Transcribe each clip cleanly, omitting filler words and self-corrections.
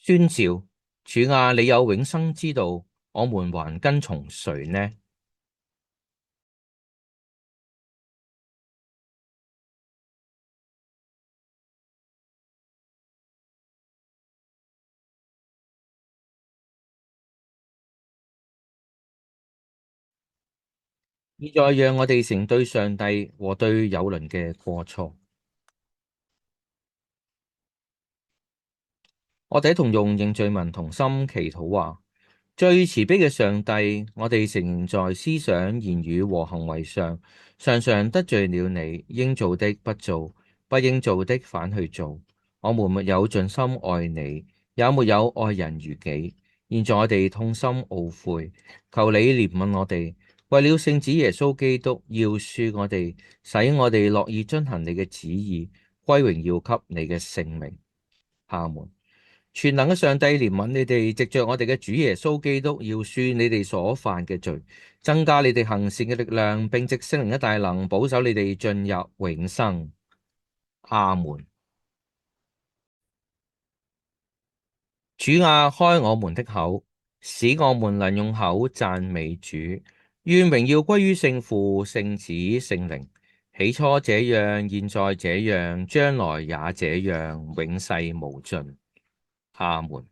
宣召：主啊，你有永生之道，我們還跟從誰呢？現在讓我哋承對上帝和對友鄰嘅過錯。我哋一同用認罪文同心祈禱話：最慈悲嘅上帝，我哋承認在思想、言語和行為上，常常得罪了你，應做的不做，不應做的反去做。我們沒有盡心愛你，也沒有愛人如己。現在我哋痛心懊悔，求你憐憫我哋，為了聖子耶穌基督，饒恕我哋，使我哋樂意遵行你嘅旨意，歸榮耀給你嘅聖名。阿門。全能嘅上帝憐憫你哋，藉着我哋嘅主耶穌基督，饒恕你哋所犯嘅罪，增加你哋行善嘅力量，並藉聖靈嘅大能保守你哋進入永生。阿門。主啊，開我們的口，使我們能用口讚美主。願榮耀歸於聖父、聖子、聖靈，起初這樣，現在這樣，將來也這樣，永世無盡。阿門。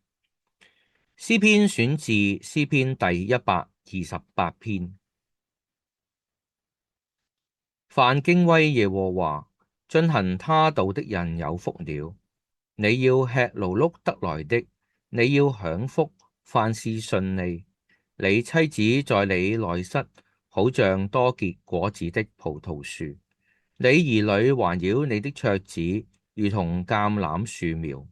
詩篇選自詩篇第128篇。凡敬畏耶和華、遵行他道的人有福了。你要吃勞碌得來的，你要享福，凡事順利。你妻子在你內室，好像多結果子的葡萄樹；你兒女環繞你的桌子，如同橄欖樹苗。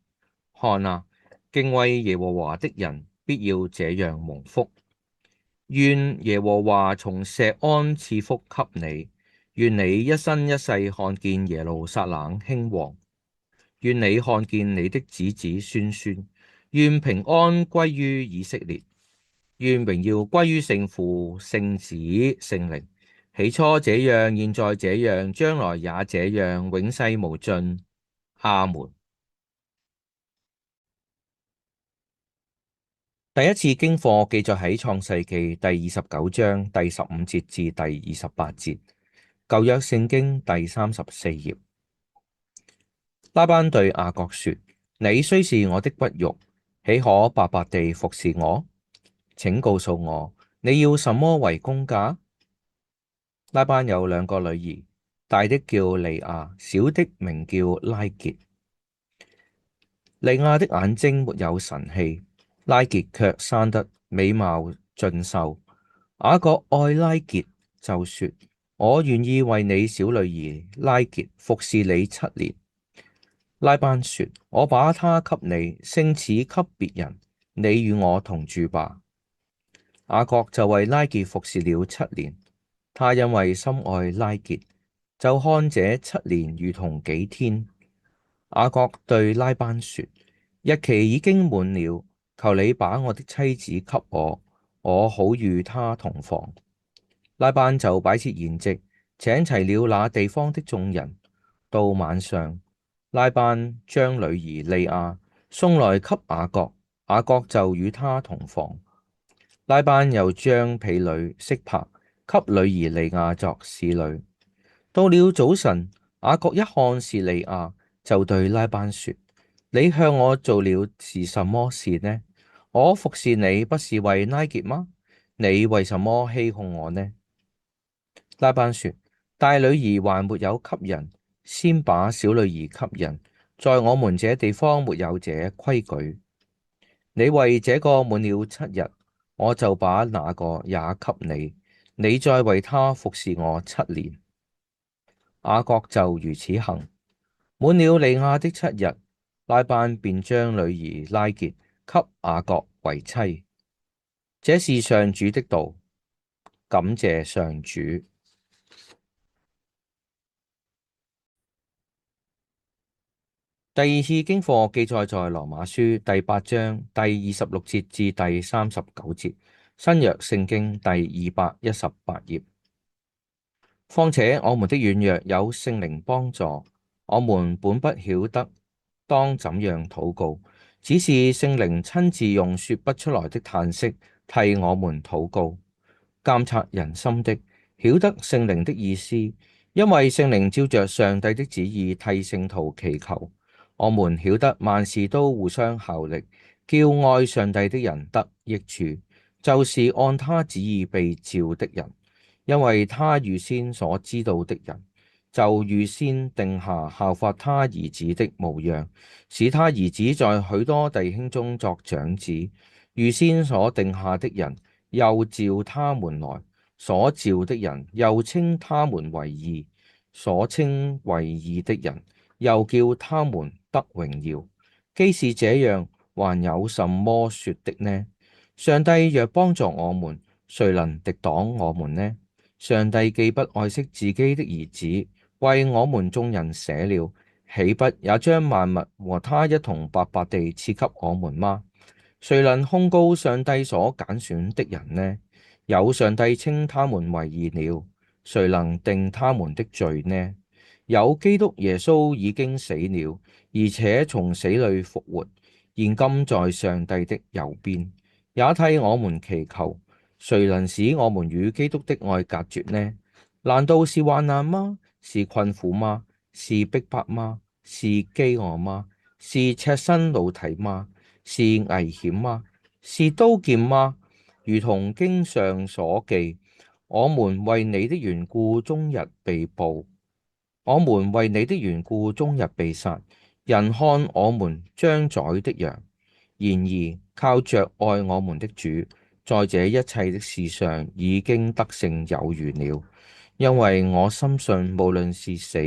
看啊，敬畏耶和華的人必要這樣蒙福。願耶和華從錫安賜福給你，願你一生一世看見耶路撒冷興旺。願你看見你的子子孫孫，願平安歸於以色列。願榮耀歸於聖父、聖子、聖靈，起初這樣，現在這樣，將來也這樣，永世無盡。阿門。第一次經課記載喺創世記第29章第15節至第28節，舊約聖經第34頁。拉班對雅各說：你雖是我的骨肉，豈可白白地服侍我？請告訴我，你要什麼為工價？拉班有兩個女兒，大的叫利亞，小的名叫拉結。利亞的眼睛沒有神氣，拉結卻生得美貌俊秀。雅各愛拉結，就說：我願意為你小女兒拉結服侍你7年。拉班說：我把她給你，勝似給別人，你與我同住吧。雅各就為拉結服侍了7年。他因為深愛拉結，就看這7年如同幾天。雅各對拉班說：日期已經滿了，求你把我的妻子給我，我好與她同房。拉班就擺設筵席，請齊了那地方的眾人。到晚上，拉班將女兒利亞送來給雅各，雅各就與她同房。拉班又將婢女悉帕給女兒利亞作侍女。到了早晨，雅各一看是利亞，就對拉班說：你向我做了是什麼事呢？我服侍你不是為拉結嗎？你為什麼欺哄我呢？拉班說：大女兒還沒有給人，先把小女兒給人，在我們這地方沒有這規矩。你為這個滿了7日，我就把那個也給你，你再為他服侍我7年。雅各就如此行。滿了利亞的7日，拉班便將女兒拉結給雅各為妻。這是上主的道。感謝上主。第二次經課記載在羅馬書第8章第26節至第39節，新約聖經第218頁。況且我們的軟弱有聖靈幫助，我們本不曉得當怎樣禱告，只是聖靈親自用說不出來的嘆息替我們禱告。監察人心的，曉得聖靈的意思，因為聖靈照着上帝的旨意替聖徒祈求。我們曉得萬事都互相效力，叫愛上帝的人得益處，就是按他旨意被召的人。因為他預先所知道的人，就預先定下效法他兒子的模樣，使他兒子在許多弟兄中作長子。預先所定下的人，又召他們來；所召的人，又稱他們為義；所稱為義的人，又叫他們得榮耀。既是這樣，還有什麼說的呢？上帝若幫助我們，誰能敵擋我們呢？上帝既不愛惜自己的兒子，為我們眾人捨了，豈不也將萬物和他一同白白地賜給我們嗎？誰能控告上帝所揀選的人呢？有上帝稱他們為義了，誰能定他們的罪呢？有基督耶穌已經死了，而且從死裏復活，現今在上帝的右邊，也替我們祈求。誰能使我們與基督的愛隔絕呢？難道是患難嗎？是困苦嗎？是逼迫嗎？是饑餓嗎？是赤身露體嗎？是危險嗎？是刀劍嗎？如同經上所記，我們為你的緣故終日被捕，我們為你的緣故終日被殺，人看我們將宰的羊。然而靠着愛我們的主，在這一切的事上已經得勝有餘了。因為我深信，無論是死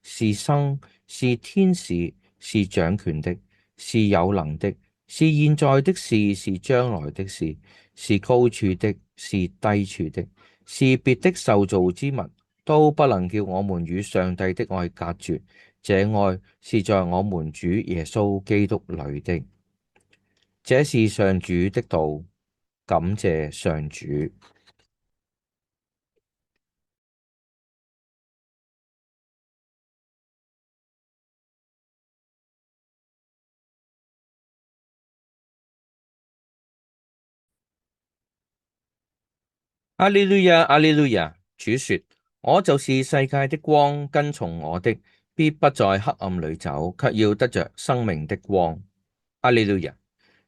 是生，是天使，是掌權的，是有能的，是現在的事，是將來的事，是高處的，是低處的，是別的受造之物，都不能叫我們與上帝的愛隔絕。這愛是在我們主耶穌基督裏的。這是上主的道，感謝上主。阿利路亞，阿利路亞。主說：我就是世界的光，跟從我的，必不在黑暗裏走，卻要得着生命的光。阿利路亞。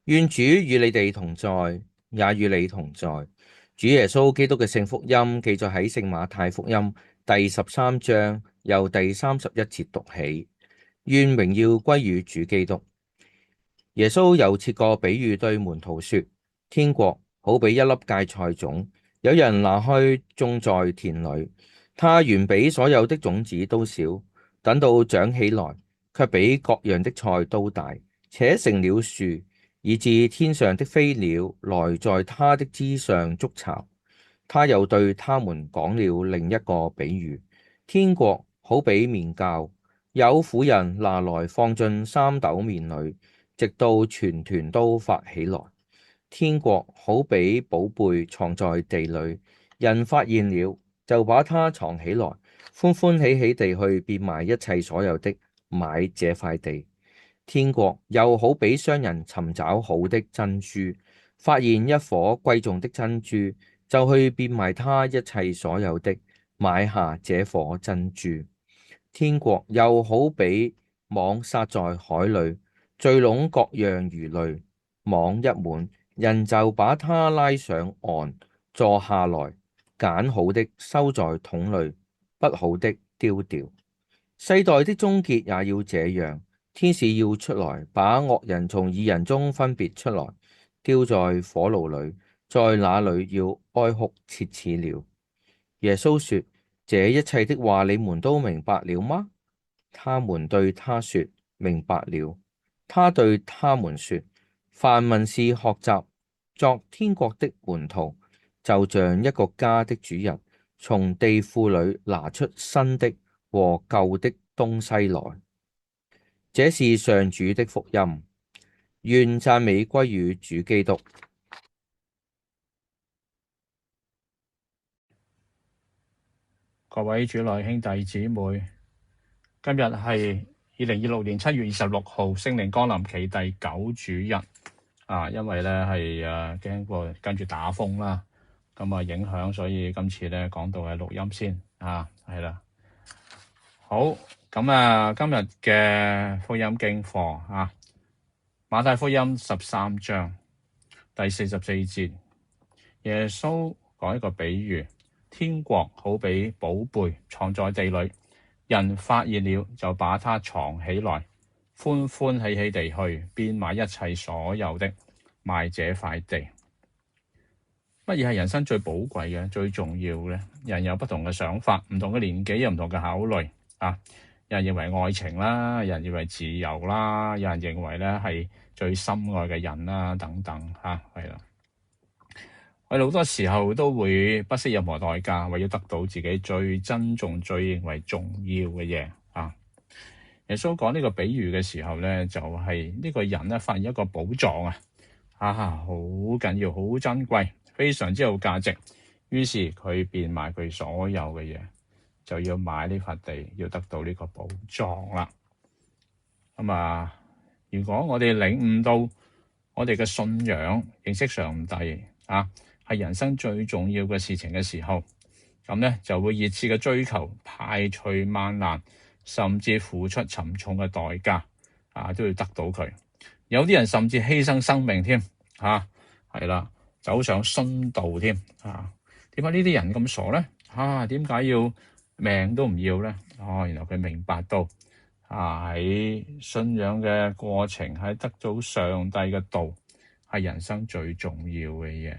願主與你哋同在，也與你同在。主耶穌基督嘅聖福音記載喺聖馬太福音第13章，由第31節讀起。願榮耀歸於主基督。耶穌又設個比喻對門徒說：天國好比一粒芥菜種，有人拿去種在田裏，它原比所有的種子都小，等到長起來，卻比各樣的菜都大，且成了樹，以致天上的飛鳥來在它的枝上築巢。他又對他們講了另一個比喻：天國好比麵酵，有婦人拿來放進三斗麵裏，直到全團都發起來。天國好比寶貝藏在地裏，人發現了，就把它藏起來，歡歡喜喜地去變賣一切所有的，買這塊地。天國又好比商人尋找好的珍珠，發現一顆貴重的珍珠，就去變賣他一切所有的，買下這顆珍珠。天國又好比網撒在海裏，聚攏各樣魚類，網一滿，人就把它拉上岸，坐下來，揀好的收在桶裏，不好的丟掉。世代的終結也要這樣，天使要出來，把惡人從義人中分別出來，丟在火爐裏，在那裏要哀哭切齒了。耶穌說：這一切的話你們都明白了嗎？他們對他說：明白了。他對他們說：凡文士學習作天國的門徒，就像一個家的主人，從地庫裏拿出新的和舊的東西來。這是上主的福音。願讚美歸於主基督。各位主內兄弟姊妹，今日係2026年7月26號聖靈降臨期第9主日因為咧係驚過跟住打風啦，咁影響，所以今次咧講到係錄音先係啦。好，咁今日嘅福音經課馬太福音13章第44節，耶穌講一個比喻，天國好比寶貝藏在地裏，人發現了就把它藏起來，歡歡喜喜地去變賣一切所有的，賣這塊地。乜嘢係人生最寶貴嘅、最重要嘅？人有不同嘅想法，唔同嘅年紀有唔同嘅考慮有人認為愛情啦，有人認為自由啦，有人認為咧係最深愛嘅人啦，等等係啦。我哋好多時候都會不惜任何代價，為咗得到自己最珍重、最認為重要嘅嘢耶穌講呢個比喻嘅時候咧，就係呢個人咧發現一個寶藏好緊要、好珍貴、非常之有價值，於是佢變賣佢所有嘅嘢，就要買呢塊地，要得到呢個寶藏啦。如果我哋領悟到我哋嘅信仰、認識上帝係人生最重要嘅事情嘅時候，咁咧就會熱切嘅追求，排除萬難，甚至付出沉重嘅代價都要得到佢。有啲人甚至犧牲生命添係啦，走上殉道添點解呢啲人咁傻咧？點解要命都唔要咧？原來佢明白到喺信仰嘅過程，喺得到上帝嘅道係人生最重要嘅嘢，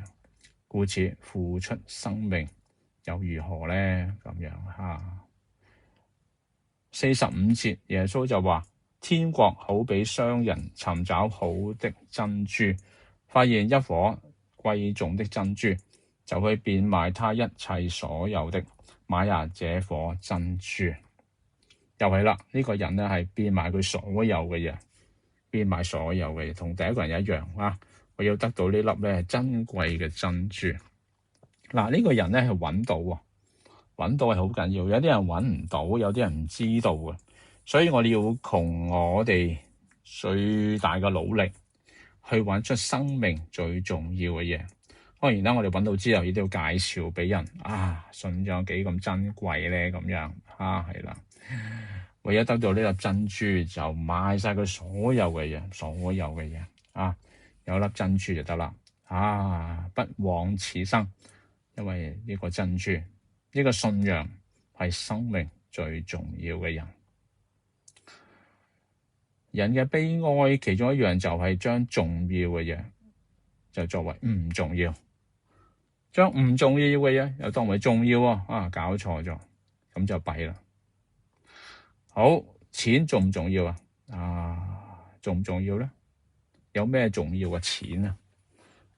故此付出生命又如何咧？咁樣45節耶穌就話：天國好比商人尋找好的珍珠，發現一顆貴重的珍珠，就去變賣他一切所有的，買下這顆珍珠。又係啦，呢個人咧係變賣佢所有嘅嘢，變賣所有嘅嘢，同第一個人一樣我要得到呢粒咧珍貴嘅珍珠。呢個人咧係揾到係好緊要，有啲人揾唔到，有啲人唔知道嘅，所以我哋要窮我哋最大嘅努力去揾出生命最重要嘅嘢。當然啦，我哋揾到之後亦都要介紹俾人信仰幾咁珍貴咧，咁樣係啦。為咗得到呢粒珍珠，就賣晒佢所有嘅嘢，所有嘅嘢有粒珍珠就得啦不枉此生。因為呢個珍珠，呢個信仰係生命最重要嘅人。人嘅悲哀其中一樣就係將重要嘅嘢就作為唔重要，將唔重要嘅嘢又當為重要搞錯咗，咁就弊啦。好，錢重唔重要重唔重要咧？有咩重要嘅錢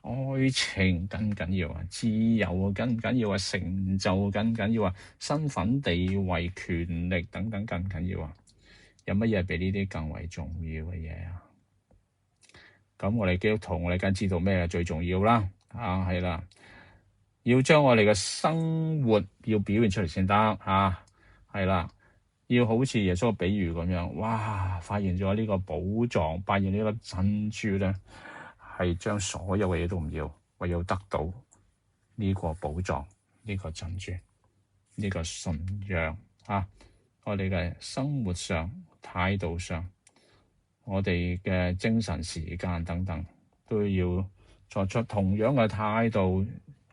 愛情緊唔緊要自由緊唔緊要成就緊唔緊要身份地位權力等等緊唔緊要有乜嘢比呢啲更為重要嘅嘢咁我哋基督徒，我哋梗知道咩最重要啦係啦，要將我哋嘅生活要表現出嚟先得係啦，要好似耶穌嘅比喻咁樣，發現咗呢個寶藏，發現呢粒珍珠咧，係將所有嘅嘢都唔要，為要得到呢個寶藏，呢個珍珠，呢個信仰我哋嘅生活上、態度上，我哋嘅精神時間等等，都要作出同樣嘅態度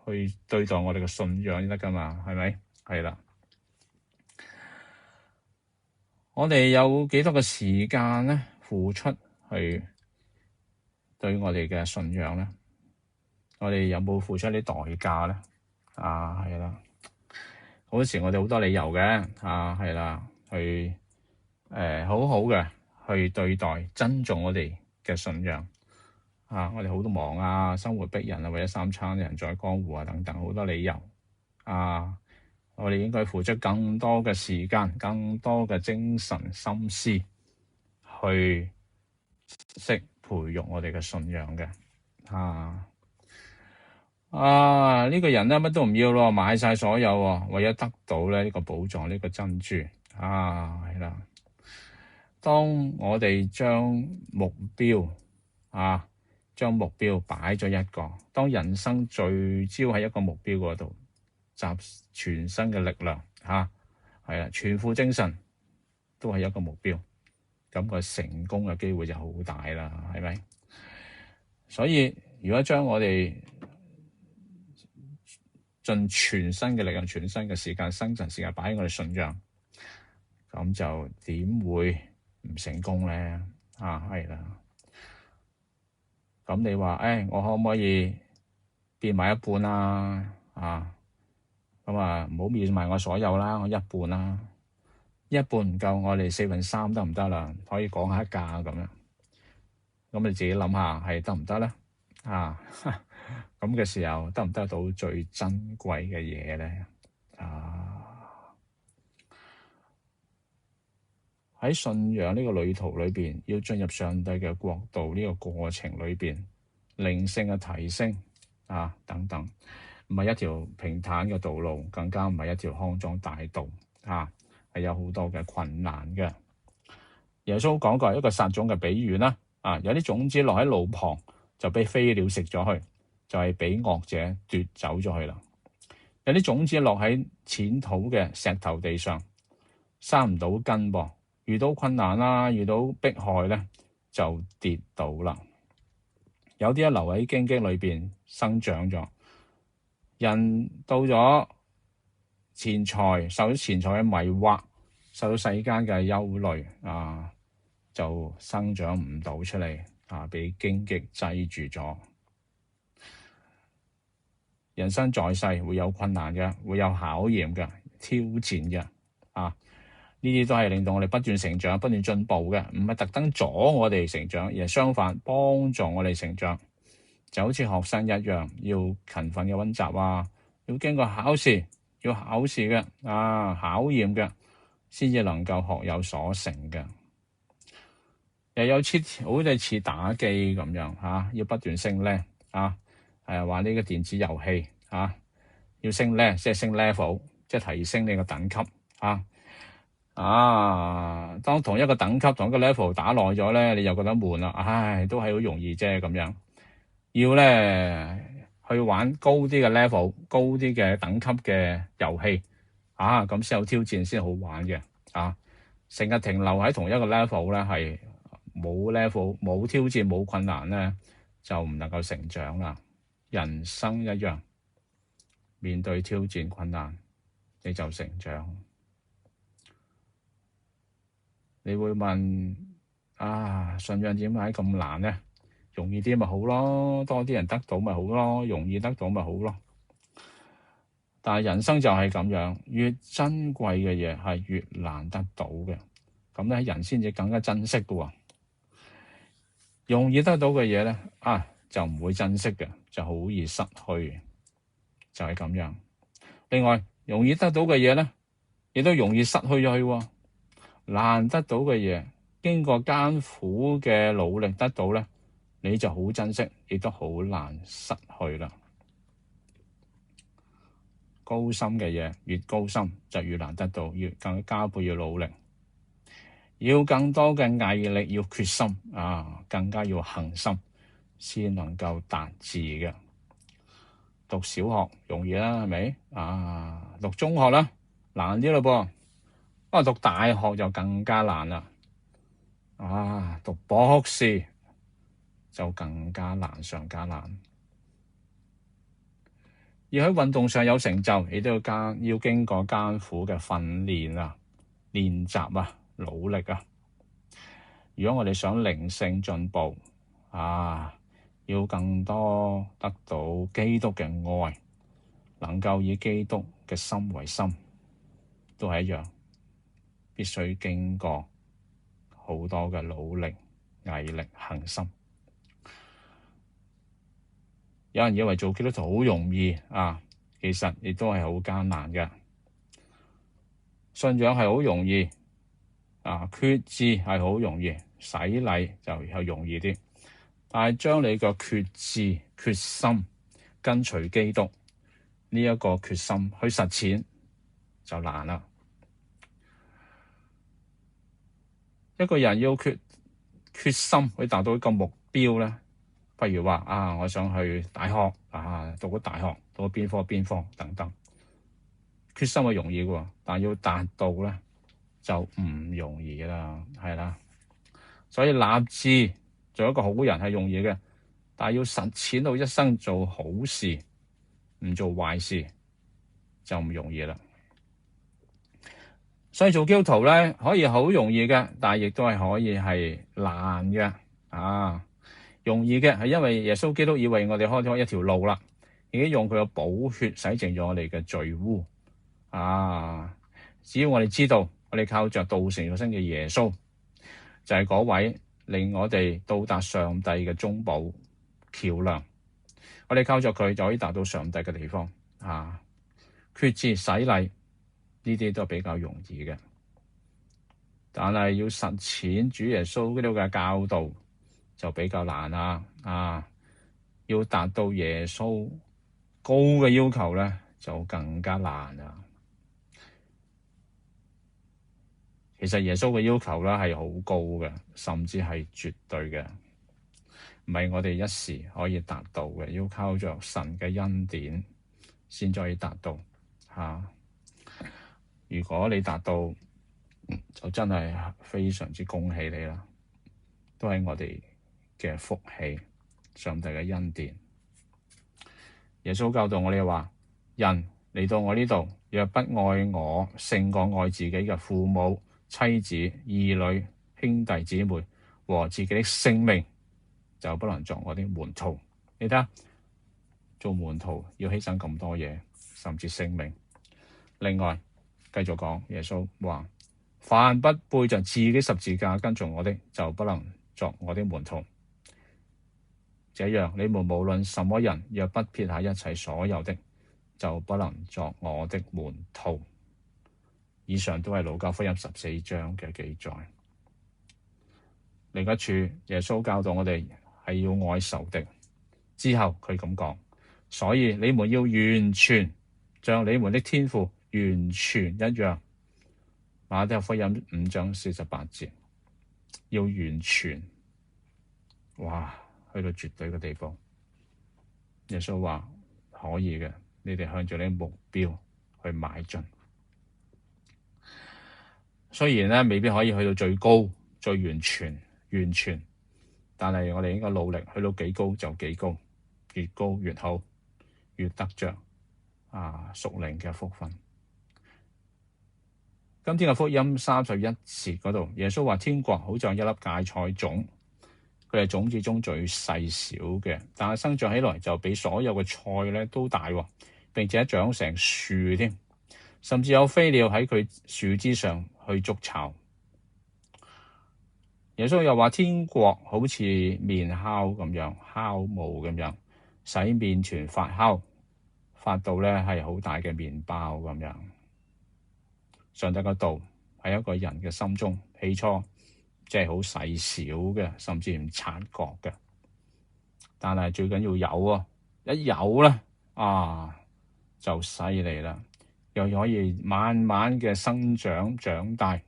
去對待我哋嘅信仰先得噶嘛，係咪？係啦。我哋有幾多嘅時間咧付出去對我哋嘅信仰咧？我哋有冇付出啲代價咧？係啦，好多時我哋好多理由嘅係啦，去好好嘅去對待、珍重我哋嘅信仰我哋好多忙生活逼人為咗三餐人在江湖等等，好多理由我哋應該付出更多嘅時間、更多嘅精神心思去識培育我哋嘅信仰嘅呢個人咧乜都唔要咯，買晒所有為咗得到咧呢個寶藏，呢個珍珠係啦。當我哋將目標將目標擺咗一個，當人生聚焦喺一個目標嗰度，集全身嘅力量係啊，全副精神都係一個目標，咁個成功嘅機會就好大啦，係咪？所以如果將我哋盡全身嘅力量、全身嘅時間、生存時間擺喺我哋信仰，咁就點會唔成功咧？係啦。咁你話我可唔可以變埋一半啊？咁唔好變埋我所有啦，我一半啦，一半唔夠，我哋4分3得唔得啦？可以講下價咁樣。咁你自己諗下，係得唔得咧？咁嘅時候得唔得到最珍貴嘅嘢咧？喺信仰呢個旅途裏邊，要進入上帝嘅國度呢個過程裏邊，靈性嘅提升等等，唔係一條平坦嘅道路，更加唔係一條康莊大道係有好多嘅困難嘅。耶穌講過一個撒種嘅比喻啦，有啲種子落喺路旁，就俾飛鳥食咗去，就係俾惡者奪走咗去啦。有啲種子落喺淺土嘅石頭地上，生唔到根噃。遇到困難啦，遇到迫害咧，就跌倒啦。有啲留喺荊棘裏邊生長咗。人到咗錢財，受到錢財嘅迷惑，受到世間嘅憂慮就生長唔到出嚟俾荊棘擠住咗。人生在世會有困難嘅，會有考驗嘅，挑戰嘅呢啲都係令到我哋不斷成長、不斷進步嘅，唔係特登阻我哋成長，而係相反幫助我哋成長。就好似學生一樣，要勤奮嘅溫習要經過考試，要考試嘅考驗嘅，先至能夠學有所成嘅。又有好似打機咁樣要不斷升呢話呢個電子遊戲要升呢，即係升 level， 即係提升你個等級當同一個等級、同一個 level 打耐咗咧，你又覺得悶啦。都係好容易啫咁樣。要咧去玩高啲嘅 level、高啲嘅等級嘅遊戲咁先有挑戰，先好玩嘅成日停留喺同一個 level 咧，係冇 level、冇挑戰、冇困難咧，就唔能夠成長啦。人生一樣，面對挑戰困難，你就成長。你會問信仰點解咁難呢？容易啲咪好咯，多啲人得到咪好咯，容易得到咪好咯。但係人生就係咁樣，越珍貴嘅嘢係越難得到嘅，咁咧人先至更加珍惜嘅喎。容易得到嘅嘢咧就唔會珍惜嘅，就好易失去，就係咁樣。另外，容易得到嘅嘢咧，亦都容易失去咗去喎。難得到嘅嘢，經過艱苦嘅努力得到咧，你就好珍惜，亦都好難失去啦。高深嘅嘢越高深就越難得到，越更加倍要努力，要更多嘅毅力，要決心更加要恆心，先能夠達至嘅。讀小學容易啦，係咪讀中學啦難啲咯噃。讀大學就更加難啦，讀博士就更加難上加難。要喺運動上有成就，亦都要經過艱苦嘅訓練練習努力。如果我哋想靈性進步要更多得到基督嘅愛，能夠以基督嘅心為心，都係一樣。必須經過好多嘅努力、毅力、恆心。有人以為做基督徒好容易其實亦都係好艱難嘅。信仰係好容易決志係好容易，洗禮就係容易啲。但係將你個決志、決心跟隨基督呢一個決心去實踐就難啦。一個人要決心去達到一個目標咧，譬如話我想去大學讀咗大學，讀咗邊科等等，決心係容易嘅喎，但要達到咧就唔容易啦，係啦。所以立志做一個好人係容易嘅，但係要實踐到一生做好事，唔做壞事就唔容易啦。所以做基督徒咧可以好容易嘅，但係亦都係可以係難嘅。容易嘅係因為耶穌基督已為我哋開咗一條路啦，已經用佢嘅寶血洗淨咗我哋嘅罪污。只要我哋知道，我哋靠着道成肉身嘅耶穌，就係嗰位令我哋到達上帝嘅中保橋樑。我哋靠着佢就可以達到上帝嘅地方。決志洗禮呢啲都比較容易嘅，但係要實踐主耶穌基督嘅教導就比較難啦。要達到耶穌高嘅要求咧，就更加難啦。其實耶穌嘅要求咧係好高嘅，甚至係絕對嘅，唔係我哋一時可以達到嘅，要靠着神嘅恩典先可以達到。如果你達到，就真係非常之恭喜你啦，都係我哋嘅福氣，上帝嘅恩典。耶穌教導我哋話，人嚟到我呢度，若不愛我勝過愛自己嘅父母、妻子、兒女、兄弟姊妹和自己的性命，就不能作我的門徒。你睇下，做門徒要犧牲咁多嘢，甚至性命。另外繼續講，耶穌話，凡不背着自己十字架跟從我的，就不能作我的門徒。這樣，你們無論什麼人，若不撇下一切所有的，就不能作我的門徒。以上都係路加福音14章嘅記載。另一處，耶穌教導我哋係要愛仇敵。之後佢咁講，所以你們要完全，像你們的天父完全一樣。馬太福音5章48節，要完全，哇！去到絕對嘅地步。耶穌話可以嘅，你哋向住呢個目標去邁進。雖然咧未必可以去到最高、最完全，但係我哋應該努力去到幾高就幾高，越高越好，越得着屬靈嘅福分。今天嘅福音31節嗰度，耶穌話天國好像一粒芥菜種。佢係種子中最細小嘅，但係生長起來就比所有嘅菜咧都大，並且長成樹添，甚至有飛鳥喺佢樹枝上去築巢。耶穌又話天國好似麵酵咁樣，酵母咁樣，使麵團發到咧係好大嘅麵包咁樣。上帝嘅道喺一個人嘅心中，起初即係好細小嘅，甚至唔察覺嘅。但係最緊要有一有咧就犀利啦，又可以慢慢嘅生長長大。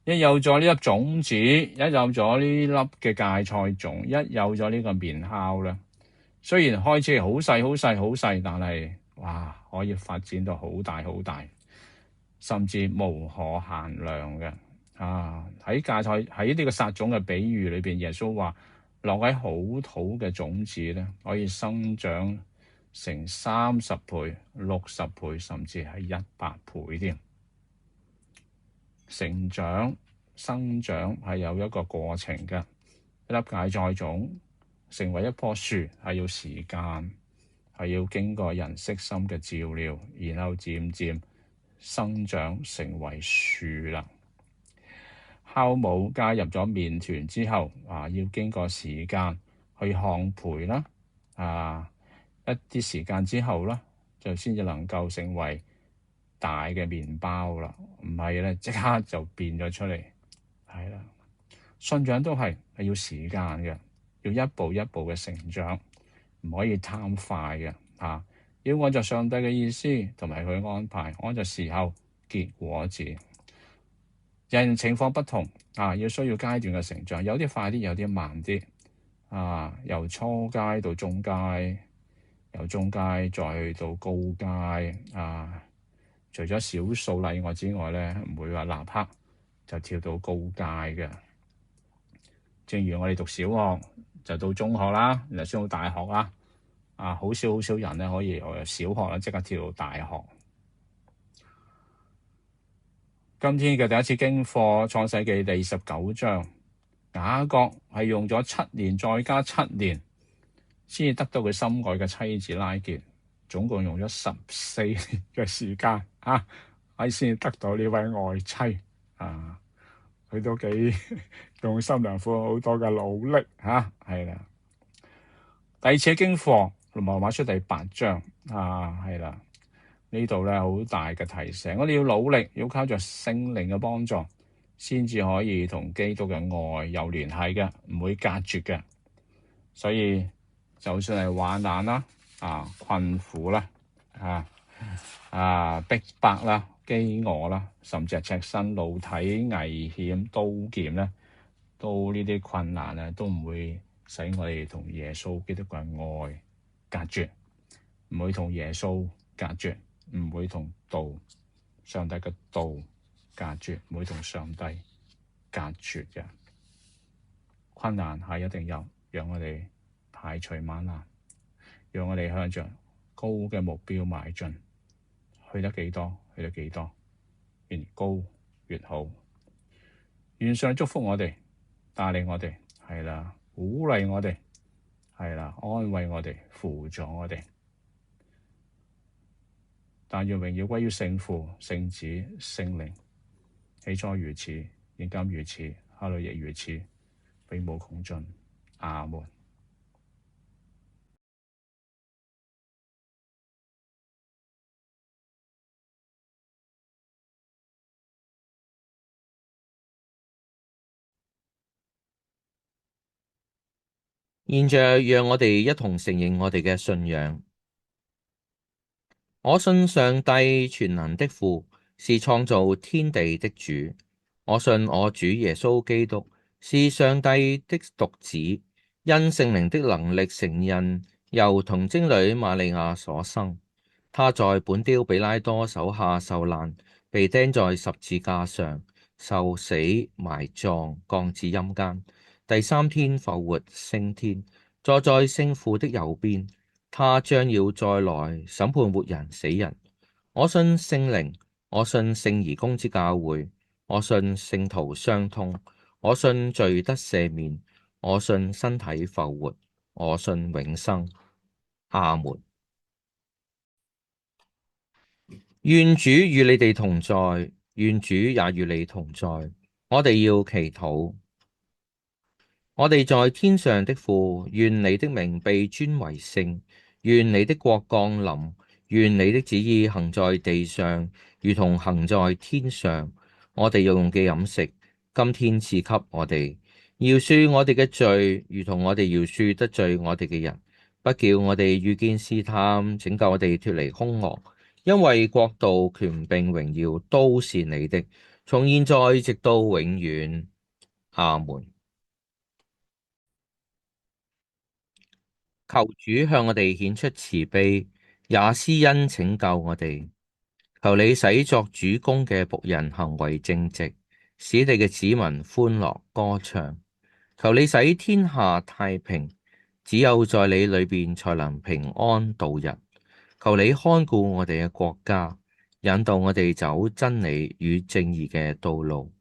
一有咗呢粒種子，一有咗呢粒嘅芥菜種，一有咗呢個麵酵咧，雖然開始係好細，但係可以發展到好大，甚至無可限量嘅。喺芥菜喺呢個撒種嘅比喻裏邊，耶穌話落喺好土嘅種子咧，可以生長成30倍、60倍，甚至係100倍添。生長係有一個過程嘅，一粒芥菜種成為一棵樹係要時間，係要經過人悉心嘅照料，然後漸漸生長成為樹啦。酵母加入咗麵團之後，要經過時間去烘焙啦，一啲時間之後啦，就先至能夠成為大嘅麵包啦。唔係咧，即刻就變咗出嚟。係啦，信仰都係要時間嘅，要一步一步嘅成長，唔可以貪快嘅。要按照上帝嘅意思同埋佢安排，按照時候結果子。人情況不同要需要階段嘅成長，有啲快啲，有啲慢啲由初階到中階，由中階再去到高階除咗少數例外之外咧，唔會話立刻就跳到高階嘅。正如我哋讀小學就到中學啦，然後先到大學啦。好少人咧可以由小學啦即刻跳到大學。今天嘅第一次經課創世記第29章，雅各係用咗7年再加7年，先至得到佢心愛嘅妻子拉結，總共用咗14年嘅時間先至得到呢位愛妻佢都幾用心良苦，好多嘅努力係啦。第二次經課羅馬書第8章係啦，呢度咧好大嘅提醒，我哋要努力，要靠着聖靈嘅幫助，先至可以同基督嘅愛有聯繫嘅，唔會隔絕嘅。所以就算係患難啦、困苦啦、逼迫啦、飢餓啦，甚至係赤身露體、危險、刀劍咧，都呢啲困難咧，都唔會使我哋同耶穌基督嘅愛隔絕，唔會同耶穌隔絕，唔會同上帝嘅道隔絕，唔會同上帝隔絕嘅。困難係一定有，讓我哋排除萬難，讓我哋向着高嘅目標邁進，去得幾多越高越好。願上祝福我哋，帶領我哋，係啦，鼓勵我哋，係啦，安慰我哋，輔助我哋。但願榮耀歸於聖父、聖子、聖靈，起初如此，現今如此，後來亦如此，永無窮盡。阿門。現在讓我哋一同承認我哋嘅信仰。我信上帝全能的父，是創造天地的主。我信我主耶穌基督是上帝的獨子，因聖靈的能力成孕，由童貞女瑪利亞所生。他在本丟彼拉多手下受難，被釘在十字架上，受死、埋葬，降至陰間。第3天復活升天，坐在聖父的右邊。他將要再來審判活人死人。我信聖靈，我信聖而公之教會，我信聖徒相通，我信罪得赦免，我信身體復活，我信永生。阿門。願主與你哋同在，願主也與你同在。我哋要祈禱。我哋在天上的父，願你的名被尊為聖，願你的國降臨，願你的旨意行在地上，如同行在天上。我哋要用嘅飲食，今天賜給我哋，饒恕我哋嘅罪，如同我哋饒恕得罪我哋嘅人，不叫我哋遇見試探，拯救我哋脫離兇惡。因為國度、權柄、榮耀都是你的，從現在直到永遠。阿門。求主向我哋顯出慈悲，也施恩拯救我哋。求你使作主公嘅僕人行為正直，使你嘅子民歡樂歌唱。求你使天下太平，只有在你裏邊才能平安度日。求你看顧我哋嘅國家，引導我哋走真理與正義嘅道路。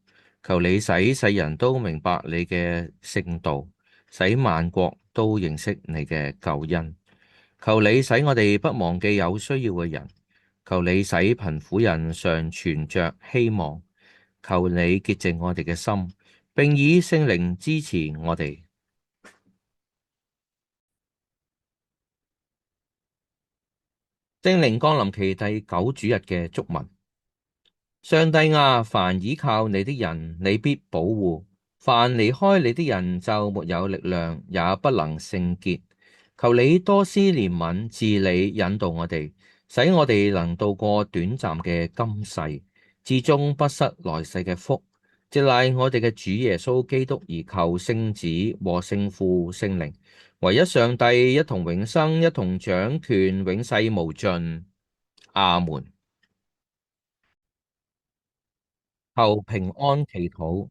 求你使世人都明白你嘅聖道，使萬國都認識你嘅救恩。求你使我哋不忘記有需要嘅人，求你使貧苦人常存着希望。求你潔淨我哋嘅心，並以聖靈支持我哋。聖靈降臨期第9主日嘅祝文。上帝啊，凡倚靠你的人，你必保護；凡離開你的人，就沒有力量，也不能聖潔。求你多施憐憫，治理引導我哋，使我哋能度過短暫嘅今世，至終不失來世嘅福。藉賴我哋嘅主耶穌基督而求聖子和聖父、聖靈，唯一上帝一同永生，一同掌權，永世無盡。阿門。求平安祈禱。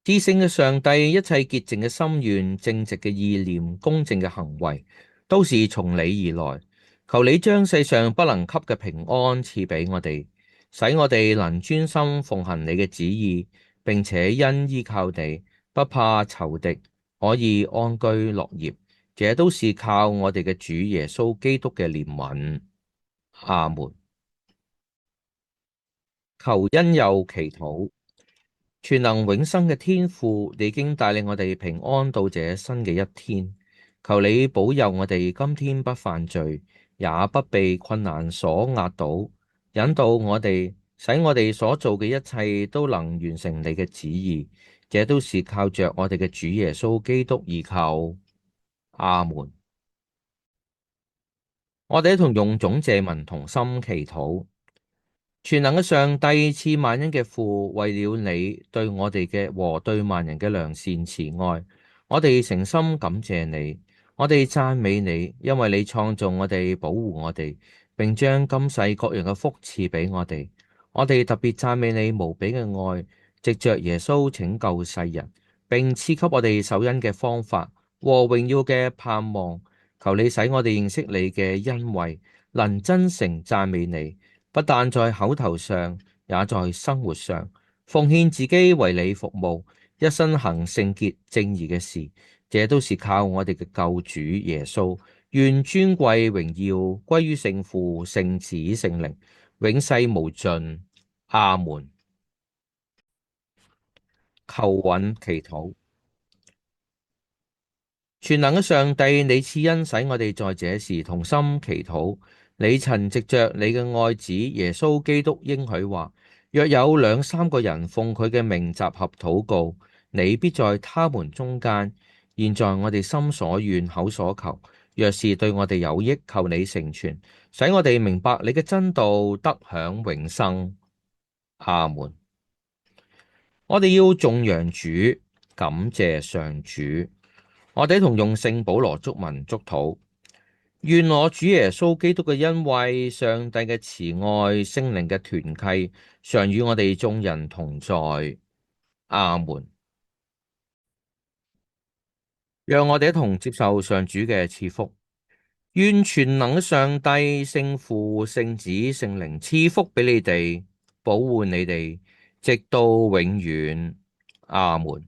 至聖嘅上帝，一切潔淨嘅心願、正直嘅意念、公正嘅行為，都是從你而來。求你將世上不能給嘅平安賜俾我哋，使我哋能專心奉行你嘅旨意，並且因依靠你，不怕仇敵，可以安居樂業。這都是靠我哋嘅主耶穌基督嘅憐憫。阿門。求恩佑祈禱。全能永生嘅天父，你已經帶領我哋平安到這新嘅一天。求你保佑我哋今天不犯罪，也不被困難所壓倒，引導我哋，使我哋所做嘅一切都能完成你嘅旨意。這都是靠着我哋嘅主耶穌基督而求。阿門。我哋一同用總謝文同心祈禱。全能嘅上帝，賜萬恩嘅父，為了你對我哋嘅和對萬人嘅良善慈愛，我哋誠心感謝你，我哋讚美你，因為你創造我哋，保護我哋，並將今世各樣嘅福賜俾我哋。我哋特別讚美你無比嘅愛，藉着耶穌拯救世人，並賜給我哋受恩嘅方法和榮耀嘅盼望。求你使我哋認識你嘅恩惠，能真誠讚美你。不但在口頭上，也在生活上，奉獻自己為你服務，一生行聖潔正義嘅事，這都是靠我哋嘅救主耶穌。願尊貴榮耀歸於聖父、聖子、聖靈，永世無盡。阿門。求允祈禱。全能嘅上帝，你賜恩使我哋在這時同心祈禱。你曾藉着你嘅愛子耶穌基督應許話：若有兩三個人奉佢嘅名集合禱告，你必在他們中間。現在我哋心所願、口所求，若是對我哋有益，求你成全，使我哋明白你嘅真道，得享永生。阿門。我哋要頌揚主，感謝上主。我哋同用聖保羅祝文祝禱。願我主耶穌基督嘅恩惠、上帝嘅慈愛、聖靈嘅團契，常與我哋眾人同在。阿門。讓我哋一同接受上主嘅賜福。願全能嘅上帝、聖父、聖子、聖靈賜福俾你哋，保護你哋，直到永遠。阿門。